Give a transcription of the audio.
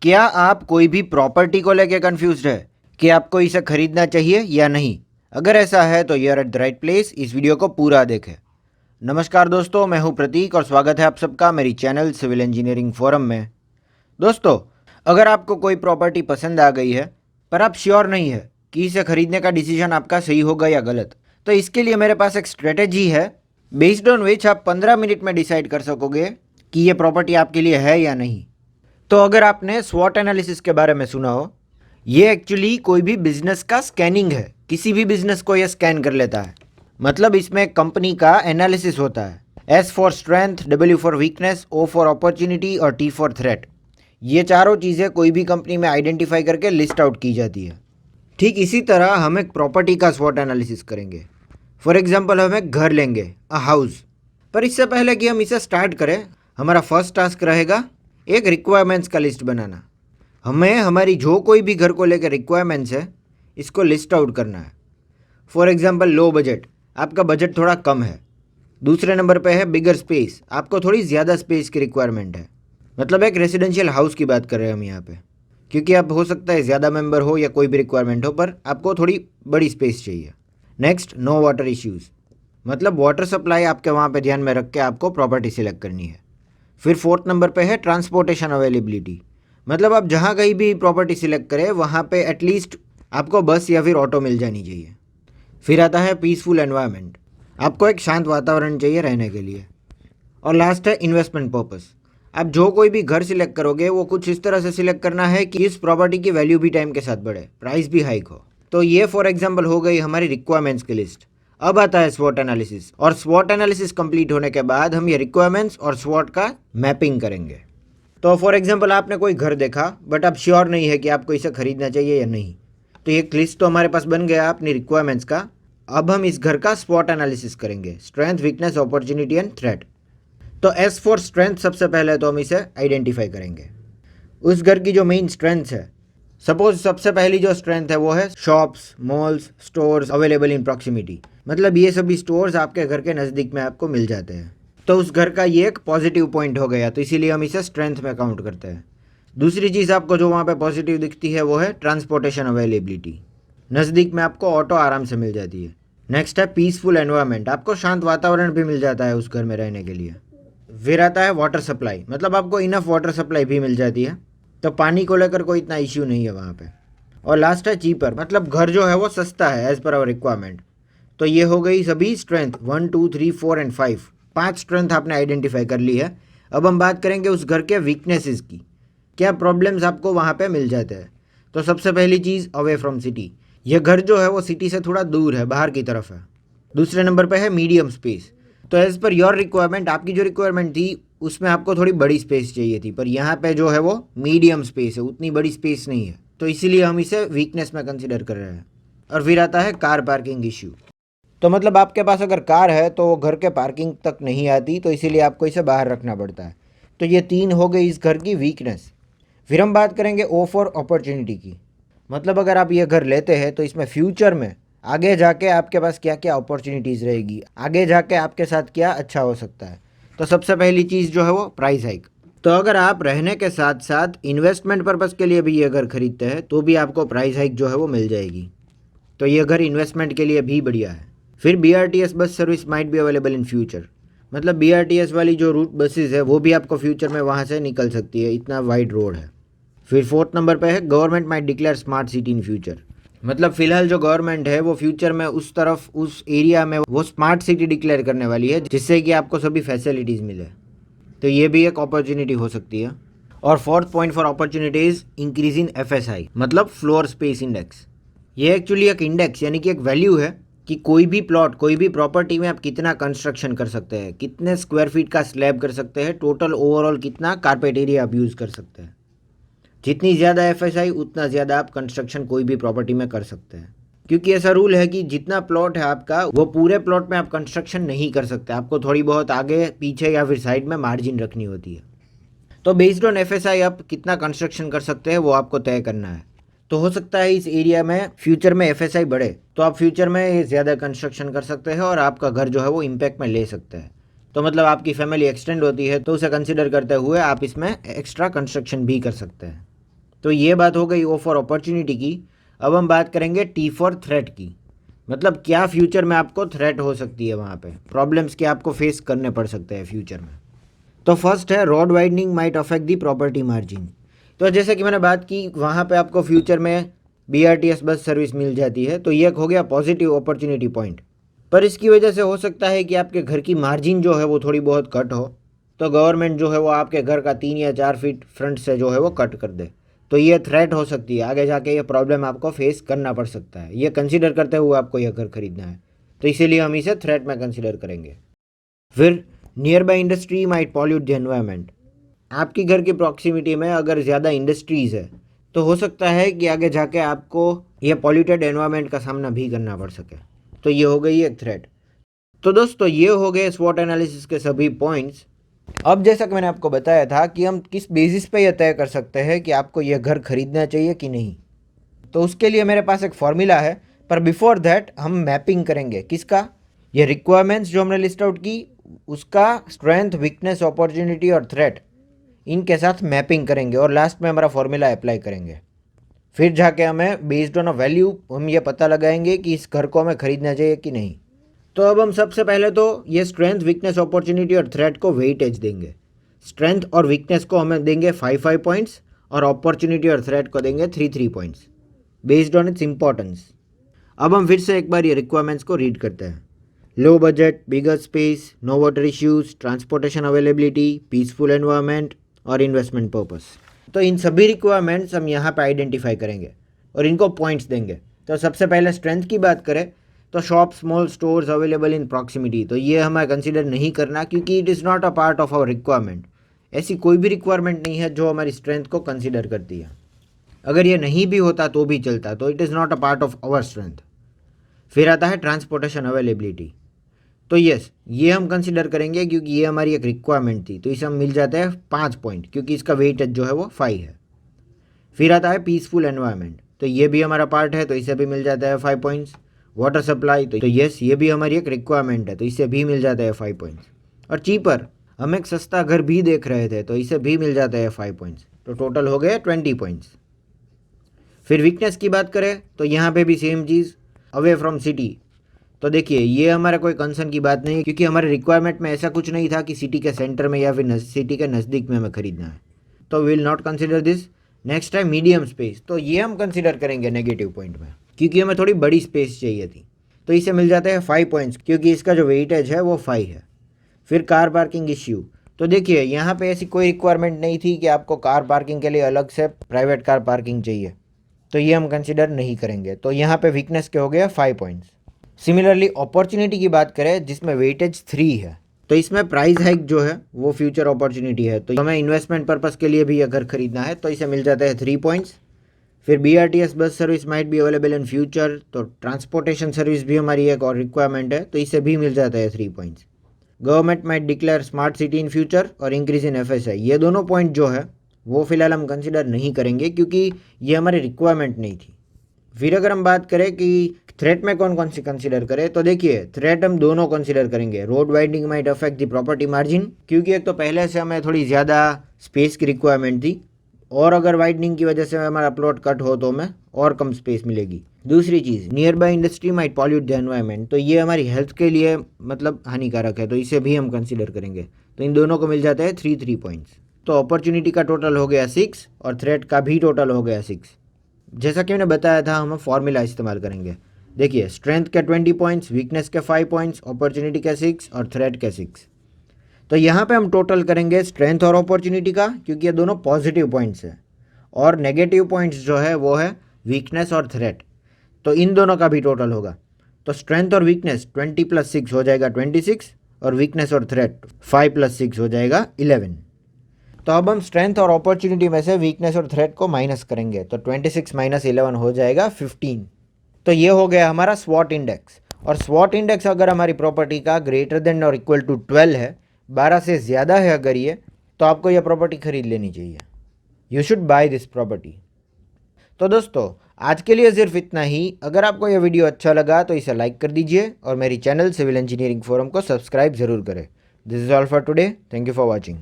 क्या आप कोई भी प्रॉपर्टी को लेकर कंफ्यूज्ड है कि आपको इसे खरीदना चाहिए या नहीं? अगर ऐसा है तो you are at the right place. इस वीडियो को पूरा देखें। नमस्कार दोस्तों, मैं हूं प्रतीक और स्वागत है आप सबका मेरी चैनल सिविल इंजीनियरिंग फोरम में। दोस्तों, अगर आपको कोई प्रॉपर्टी पसंद आ गई है पर आप श्योर नहीं है कि इसे खरीदने का डिसीजन आपका सही होगा या गलत, तो इसके लिए मेरे पास एक स्ट्रेटेजी है बेस्ड ऑन विच आप 15 मिनट में डिसाइड कर सकोगे कि ये प्रॉपर्टी आपके लिए है या नहीं। तो अगर आपने स्वॉट एनालिसिस के बारे में सुना हो, ये एक्चुअली कोई भी बिजनेस का स्कैनिंग है। किसी भी बिजनेस को ये स्कैन कर लेता है। मतलब इसमें कंपनी का एनालिसिस होता है। S for strength, W for weakness, O for opportunity और टी फॉर थ्रेट। ये चारों चीज़ें कोई भी कंपनी में आइडेंटिफाई करके लिस्ट आउट की जाती है। ठीक इसी तरह हम एक प्रॉपर्टी का स्वॉट एनालिसिस करेंगे। फॉर एग्जाम्पल, हम एक घर लेंगे, अ हाउस। पर इससे पहले कि हम इसे स्टार्ट करें, हमारा फर्स्ट टास्क रहेगा एक रिक्वायरमेंट्स का लिस्ट बनाना। हमें हमारी जो कोई भी घर को लेकर रिक्वायरमेंट्स है, इसको लिस्ट आउट करना है। फॉर एग्जांपल, लो बजट, आपका बजट थोड़ा कम है। दूसरे नंबर पे है बिगर स्पेस, आपको थोड़ी ज़्यादा स्पेस की रिक्वायरमेंट है। मतलब एक रेजिडेंशियल हाउस की बात कर रहे हैं हम यहाँ पे, क्योंकि आप हो सकता है ज़्यादा मेंबर हो या कोई भी रिक्वायरमेंट हो, पर आपको थोड़ी बड़ी स्पेस चाहिए। नेक्स्ट, नो वाटर इश्यूज़, मतलब वाटर सप्लाई आपके वहाँ पे ध्यान में रख के आपको प्रॉपर्टी सिलेक्ट करनी है। फिर फोर्थ नंबर पे है ट्रांसपोर्टेशन अवेलेबिलिटी, मतलब आप जहाँ कहीं भी प्रॉपर्टी सिलेक्ट करें वहाँ पे एटलीस्ट आपको बस या फिर ऑटो मिल जानी चाहिए। फिर आता है पीसफुल एनवायरनमेंट, आपको एक शांत वातावरण चाहिए रहने के लिए। और लास्ट है इन्वेस्टमेंट पर्पस, आप जो कोई भी घर सिलेक्ट करोगे वो कुछ इस तरह से सिलेक्ट करना है कि इस प्रॉपर्टी की वैल्यू भी टाइम के साथ बढ़े, प्राइस भी हाइक हो। तो ये फॉर एग्जाम्पल हो गई हमारी रिक्वायरमेंट्स की लिस्ट। अब आता है स्वॉट एनालिसिस, और स्वॉट एनालिसिस कंप्लीट होने के बाद हम ये रिक्वायरमेंट्स और स्वॉट का मैपिंग करेंगे। तो फॉर एग्जांपल, आपने कोई घर देखा बट आप श्योर नहीं है कि आपको इसे खरीदना चाहिए या नहीं। तो ये लिस्ट तो हमारे पास बन गया अपनी रिक्वायरमेंट्स का। अब हम इस घर का स्वॉट एनालिसिस करेंगे, strength, weakness, opportunity and threat. तो एस फॉर स्ट्रेंथ, सबसे पहले तो हम इसे आइडेंटिफाई करेंगे। उस घर की जो मेन स्ट्रेंथ है, सपोज सबसे पहली जो स्ट्रेंथ है वो है shops, malls, stores available in proximity, मतलब ये सभी स्टोर्स आपके घर के नज़दीक में आपको मिल जाते हैं। तो उस घर का ये एक पॉजिटिव पॉइंट हो गया, तो इसीलिए हम इसे स्ट्रेंथ में काउंट करते हैं। दूसरी चीज़ आपको जो वहाँ पे पॉजिटिव दिखती है वो है ट्रांसपोर्टेशन अवेलेबिलिटी, नज़दीक में आपको ऑटो आराम से मिल जाती है। नेक्स्ट है पीसफुल एनवायरनमेंट, आपको शांत वातावरण भी मिल जाता है उस घर में रहने के लिए। फिर आता है वाटर सप्लाई, मतलब आपको इनफ वाटर सप्लाई भी मिल जाती है, तो पानी को लेकर कोई इतना इश्यू नहीं है वहाँ पे। और लास्ट है चीपर, मतलब घर जो है वो सस्ता है एज पर आवर रिक्वायरमेंट। तो ये हो गई सभी स्ट्रेंथ 1, 2, 3, 4 एंड 5, 5 स्ट्रेंथ आपने आइडेंटिफाई कर ली है। अब हम बात करेंगे उस घर के वीकनेसेस की, क्या प्रॉब्लम्स आपको वहाँ पे मिल जाते हैं। तो सबसे पहली चीज़, अवे फ्रॉम सिटी, यह घर जो है वो सिटी से थोड़ा दूर है, बाहर की तरफ है। दूसरे नंबर पे है मीडियम स्पेस, तो एज़ पर योर रिक्वायरमेंट, आपकी जो रिक्वायरमेंट थी उसमें आपको थोड़ी बड़ी स्पेस चाहिए थी, पर यहाँ पे जो है वो मीडियम स्पेस है, उतनी बड़ी स्पेस नहीं है, तो इसीलिए हम इसे वीकनेस में कंसिडर कर रहे हैं। और फिर आता है कार पार्किंग इश्यू, तो मतलब आपके पास अगर कार है तो वो घर के पार्किंग तक नहीं आती, तो इसीलिए आपको इसे बाहर रखना पड़ता है। तो ये 3 हो गई इस घर की वीकनेस। फिर हम बात करेंगे ओ फॉर अपॉर्चुनिटी की, मतलब अगर आप ये घर लेते हैं तो इसमें फ्यूचर में आगे जाके आपके पास क्या क्या अपॉर्चुनिटीज़ रहेगी, आगे जाके आपके साथ क्या अच्छा हो सकता है। तो सबसे पहली चीज़ जो है वो प्राइस हाइक, तो अगर आप रहने के साथ साथ इन्वेस्टमेंट पर्पज़ के लिए भी ये घर खरीदते हैं तो भी आपको प्राइस हाइक जो है वो मिल जाएगी, तो ये घर इन्वेस्टमेंट के लिए भी बढ़िया है। फिर BRTS bus service might be available in future, मतलब BRTS वाली जो रूट बसेस है वो भी आपको फ्यूचर में वहाँ से निकल सकती है, इतना वाइड रोड है। फिर फोर्थ नंबर पे है government might declare smart city in future, मतलब फिलहाल जो गवर्नमेंट है वो फ्यूचर में उस तरफ, उस एरिया में वो स्मार्ट सिटी डिक्लेयर करने वाली है, जिससे कि आपको सभी फैसिलिटीज़ मिले, तो ये भी एक अपॉर्चुनिटी हो सकती है। और fourth point for opportunities, increase in FSI, मतलब फ्लोर स्पेस इंडेक्स। ये एक्चुअली एक इंडेक्स यानी कि एक वैल्यू है कि कोई भी प्लॉट, कोई भी प्रॉपर्टी में आप कितना कंस्ट्रक्शन कर सकते हैं, कितने स्क्वायर फीट का स्लैब कर सकते हैं, टोटल ओवरऑल कितना कारपेट एरिया आप यूज़ कर सकते हैं। जितनी ज़्यादा FSI उतना ज़्यादा आप कंस्ट्रक्शन कोई भी प्रॉपर्टी में कर सकते हैं, क्योंकि ऐसा रूल है कि जितना प्लॉट है आपका वो पूरे प्लॉट में आप कंस्ट्रक्शन नहीं कर सकते, आपको थोड़ी बहुत आगे पीछे या फिर साइड में मार्जिन रखनी होती है। तो बेस्ड ऑन FSI आप कितना कंस्ट्रक्शन कर सकते हैं वो आपको तय करना है। तो हो सकता है इस एरिया में फ्यूचर में FSI बढ़े तो आप फ्यूचर में ज़्यादा कंस्ट्रक्शन कर सकते हैं और आपका घर जो है वो इम्पैक्ट में ले सकते हैं। तो मतलब आपकी फैमिली एक्सटेंड होती है तो उसे कंसिडर करते हुए आप इसमें एक्स्ट्रा कंस्ट्रक्शन भी कर सकते हैं। तो ये बात हो गई ओ फॉर अपॉर्चुनिटी की। अब हम बात करेंगे टी फॉर थ्रेट की, मतलब क्या फ्यूचर में आपको थ्रेट हो सकती है, वहाँ पे प्रॉब्लम्स क्या आपको फेस करने पड़ सकते हैं फ्यूचर में। तो फर्स्ट है road widening might affect the property margin. तो जैसे कि मैंने बात की, वहाँ पे आपको फ्यूचर में BRTS बस सर्विस मिल जाती है, तो ये हो गया पॉजिटिव अपॉर्चुनिटी पॉइंट। पर इसकी वजह से हो सकता है कि आपके घर की मार्जिन जो है वो थोड़ी बहुत कट हो, तो गवर्नमेंट जो है वो आपके घर का 3 या 4 फीट फ्रंट से जो है वो कट कर दे। तो ये थ्रेट हो सकती है, आगे जाके ये प्रॉब्लम आपको फेस करना पड़ सकता है। ये कंसीडर करते हुए आपको यह घर खरीदना है, तो इसीलिए हम इसे थ्रेट में कंसीडर करेंगे। फिर near by industry might pollute the environment. आपकी घर की प्रॉक्सिमिटी में अगर ज़्यादा इंडस्ट्रीज़ है तो हो सकता है कि आगे जाके आपको यह पॉल्यूटेड एनवायरनमेंट का सामना भी करना पड़ सके। तो ये हो गई एक थ्रेट। तो दोस्तों ये हो गए स्वॉट एनालिसिस के सभी पॉइंट्स। अब जैसा कि मैंने आपको बताया था कि हम किस बेसिस पे यह तय कर सकते हैं कि आपको यह घर खरीदना चाहिए कि नहीं, तो उसके लिए मेरे पास एक फॉर्मूला है। पर बिफोर दैट हम मैपिंग करेंगे किसका, ये रिक्वायरमेंट्स जो हमने लिस्ट आउट की उसका स्ट्रेंथ, वीकनेस, अपॉर्चुनिटी और थ्रेट, इनके साथ मैपिंग करेंगे और लास्ट में हमारा फॉर्मूला अप्लाई करेंगे। फिर जाके हमें बेस्ड ऑन अ वैल्यू हम ये पता लगाएंगे कि इस घर को हमें खरीदना चाहिए कि नहीं। तो अब हम सबसे पहले तो ये स्ट्रेंथ, वीकनेस, अपॉर्चुनिटी और थ्रेट को वेटेज देंगे। स्ट्रेंथ और वीकनेस को हमें देंगे 5 पॉइंट्स और अपॉर्चुनिटी और थ्रेट को देंगे 3 points based on its importance. अब हम फिर से एक बार ये रिक्वायरमेंट्स को रीड करते हैं। Low budget, bigger space, no water issues, transportation availability, peaceful environment और इन्वेस्टमेंट पर्पस। तो इन सभी रिक्वायरमेंट्स हम यहाँ पे आइडेंटिफाई करेंगे और इनको पॉइंट्स देंगे। तो सबसे पहले स्ट्रेंथ की बात करें तो shop, small stores available in proximity, तो ये हमें कंसीडर नहीं करना क्योंकि it is not a part of our requirement. ऐसी कोई भी रिक्वायरमेंट नहीं है जो हमारी स्ट्रेंथ को कंसीडर करती है। अगर ये नहीं भी होता तो भी चलता, तो it is not a part of our strength. फिर आता है ट्रांसपोर्टेशन अवेलेबिलिटी। तो यस, ये हम कंसीडर करेंगे क्योंकि ये हमारी एक रिक्वायरमेंट थी, तो इसे हम मिल जाते हैं 5 पॉइंट क्योंकि इसका वेटेज जो है वो 5 है। फिर आता है पीसफुल एनवायरनमेंट, तो ये भी हमारा पार्ट है, तो इसे भी मिल जाता है 5 पॉइंट्स। वाटर सप्लाई, तो यस ये भी हमारी एक रिक्वायरमेंट है, तो इसे भी मिल जाता है 5 पॉइंट्स। और चीपर, हम एक सस्ता घर भी देख रहे थे, तो इसे भी मिल जाता है 5 पॉइंट्स। तो टोटल हो गए 20 पॉइंट्स। फिर वीकनेस की बात करें तो यहाँ पे भी same cheese, away from city. तो देखिए ये हमारा कोई कंसर्न की बात नहीं है क्योंकि हमारे रिक्वायरमेंट में ऐसा कुछ नहीं था कि सिटी के सेंटर में या फिर सिटी के नज़दीक में हमें खरीदना है, तो will not consider this. Next है मीडियम स्पेस, तो ये हम कंसिडर करेंगे नेगेटिव पॉइंट में क्योंकि हमें थोड़ी बड़ी स्पेस चाहिए थी, तो इसे मिल जाते हैं 5 पॉइंट्स क्योंकि इसका जो वेटेज है वो 5 है। फिर कार पार्किंग इश्यू, तो देखिए यहाँ पे ऐसी कोई रिक्वायरमेंट नहीं थी कि आपको कार पार्किंग के लिए अलग से प्राइवेट कार पार्किंग चाहिए, तो ये हम कंसिडर नहीं करेंगे। तो यहाँ पे वीकनेस के हो गया 5 पॉइंट्स। सिमिलरली अपॉर्चुनिटी की बात करें जिसमें वेटेज 3 है, तो इसमें प्राइस हाइक जो है वो फ्यूचर अपॉर्चुनिटी है, तो हमें इन्वेस्टमेंट पर्पस के लिए भी अगर खरीदना है तो इसे मिल जाता है 3 पॉइंट्स। फिर BRTS bus service might be available in future, तो ट्रांसपोर्टेशन सर्विस भी हमारी एक और रिक्वायरमेंट है, तो इसे भी मिल जाता है 3 points. Government might declare smart city in future और इंक्रीज इन FSI, ये दोनों पॉइंट जो है वो फिलहाल हम कंसिडर नहीं करेंगे क्योंकि ये हमारी रिक्वायरमेंट नहीं थी। फिर अगर हम बात करें कि थ्रेट में कौन कौन सी कंसीडर करें, तो देखिए थ्रेट हम दोनों कंसीडर करेंगे। Road widening might affect the property margin, क्योंकि एक तो पहले से हमें थोड़ी ज़्यादा स्पेस की रिक्वायरमेंट थी और अगर वाइडनिंग की वजह से हमारा प्लॉट कट हो तो हमें और कम स्पेस मिलेगी। दूसरी चीज़, nearby industry might pollute the environment, तो ये हमारी हेल्थ के लिए मतलब हानिकारक है, तो इसे भी हम कंसिडर करेंगे। तो इन दोनों को मिल जाता है 3 पॉइंट्स। तो अपॉर्चुनिटी का टोटल हो गया 6 और थ्रेट का भी टोटल हो गया 6। जैसा कि मैंने बताया था हम फॉर्मूला इस्तेमाल करेंगे। देखिए स्ट्रेंथ के 20 पॉइंट्स, वीकनेस के 5 पॉइंट्स, अपॉर्चुनिटी के 6 और थ्रेट के 6। तो यहाँ पे हम टोटल करेंगे स्ट्रेंथ और अपॉर्चुनिटी का क्योंकि ये दोनों पॉजिटिव पॉइंट्स हैं, और नेगेटिव पॉइंट्स जो है वो है वीकनेस और थ्रेट, तो इन दोनों का भी टोटल होगा। तो स्ट्रेंथ और वीकनेस 20 + 6 हो जाएगा 26 और वीकनेस और थ्रेट 5 + 6 हो जाएगा 11। तो अब हम स्ट्रेंथ और अपॉर्चुनिटी में से वीकनेस और थ्रेट को माइनस करेंगे, तो 26 - 11 हो जाएगा 15। तो ये हो गया हमारा स्वॉट इंडेक्स। और स्वॉट इंडेक्स अगर हमारी प्रॉपर्टी का ग्रेटर देन और इक्वल टू 12 है, 12 से ज़्यादा है अगर ये, तो आपको यह प्रॉपर्टी खरीद लेनी चाहिए। You should by this property. तो दोस्तों आज के लिए सिर्फ इतना ही। अगर आपको यह वीडियो अच्छा लगा तो इसे लाइक कर दीजिए और मेरी चैनल सिविल इंजीनियरिंग फोरम को सब्सक्राइब ज़रूर करें। This is all for today. Thank you for watching.